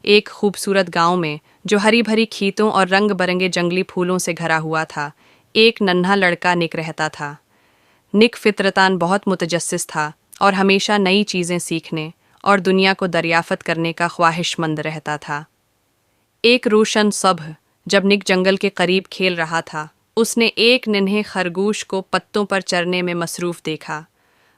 एक खूबसूरत गांव में, जो हरी भरी खेतों और रंग बरंगे जंगली फूलों से भरा हुआ था, एक नन्हा लड़का निक रहता था। निक फितरतान बहुत मुतजस्सिस था और हमेशा नई चीज़ें सीखने और दुनिया को दरियाफ़त करने का ख्वाहिशमंद रहता था। एक रोशन सुबह, जब निक जंगल के करीब खेल रहा था, उसने एक नन्हे खरगोश को पत्तों पर चरने में मसरूफ़ देखा।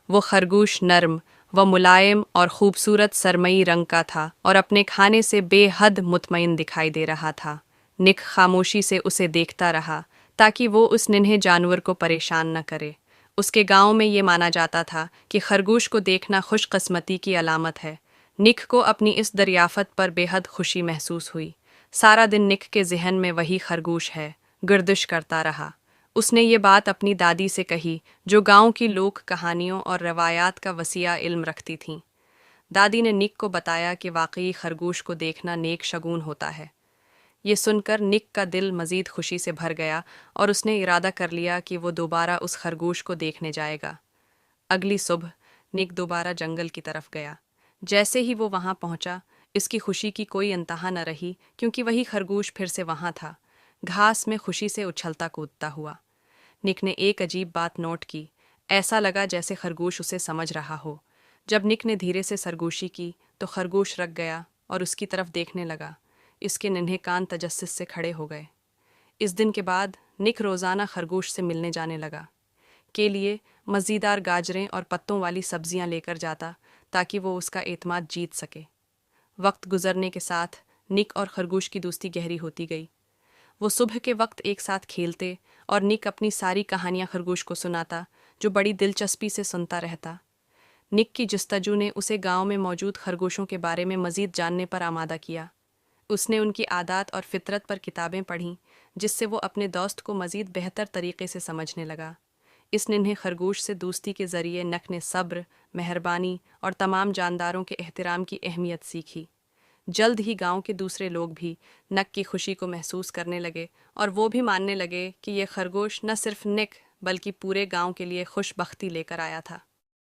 वो खरगोश नर्म व मुलायम और खूबसूरत सरमई रंग का था और अपने खाने से बेहद मुतमईन दिखाई दे रहा था। निक खामोशी से उसे देखता रहा ताकि वो उस नन्हे जानवर को परेशान न करे। उसके गांव में ये माना जाता था कि खरगोश को देखना खुशकिस्मती की अलामत है। निक को अपनी इस दरियाफत पर बेहद खुशी महसूस हुई। सारा दिन निक के जहन में वही खरगोश है गर्दिश करता रहा। उसने ये बात अपनी दादी से कही, जो गांव की लोक कहानियों और रवायात का वसीया इल्म रखती थीं। दादी ने निक को बताया कि वाकई खरगोश को देखना नेक शगुन होता है। ये सुनकर निक का दिल मज़ीद खुशी से भर गया और उसने इरादा कर लिया कि वो दोबारा उस खरगोश को देखने जाएगा। अगली सुबह निक दोबारा जंगल की तरफ गया। जैसे ही वो वहां पहुंचा, इसकी खुशी की कोई इंतहा न रही, क्योंकि वही खरगोश फिर से वहां था, घास में खुशी से उछलता कूदता हुआ। निक ने एक अजीब बात नोट की। ऐसा लगा जैसे खरगोश उसे समझ रहा हो। जब निक ने धीरे से सरगोशी की तो खरगोश रक गया और उसकी तरफ देखने लगा। इसके नन्हे कान तजस्सुस से खड़े हो गए। इस दिन के बाद निक रोज़ाना खरगोश से मिलने जाने लगा। के लिए मज़ेदार गाजरें और पत्तों वाली सब्जियां लेकर जाता, ताकि वो उसका एतमाद जीत सके। वक्त गुजरने के साथ निक और खरगोश की दोस्ती गहरी होती गई। वो सुबह के वक्त एक साथ खेलते और निक अपनी सारी कहानियां खरगोश को सुनाता, जो बड़ी दिलचस्पी से सुनता रहता। निक की जस्तजू ने उसे गांव में मौजूद खरगोशों के बारे में मज़ीद जानने पर आमादा किया। उसने उनकी आदात और फितरत पर किताबें पढ़ीं, जिससे वो अपने दोस्त को मज़ीद बेहतर तरीके से समझने लगा। इस नन्हे खरगोश से दोस्ती के ज़रिए नक ने सब्र, मेहरबानी और तमाम जानदारों के एहतराम की अहमियत सीखी। जल्द ही गांव के दूसरे लोग भी नक की खुशी को महसूस करने लगे और वो भी मानने लगे कि ये खरगोश न सिर्फ निक बल्कि पूरे गांव के लिए खुशबख्ती लेकर आया था।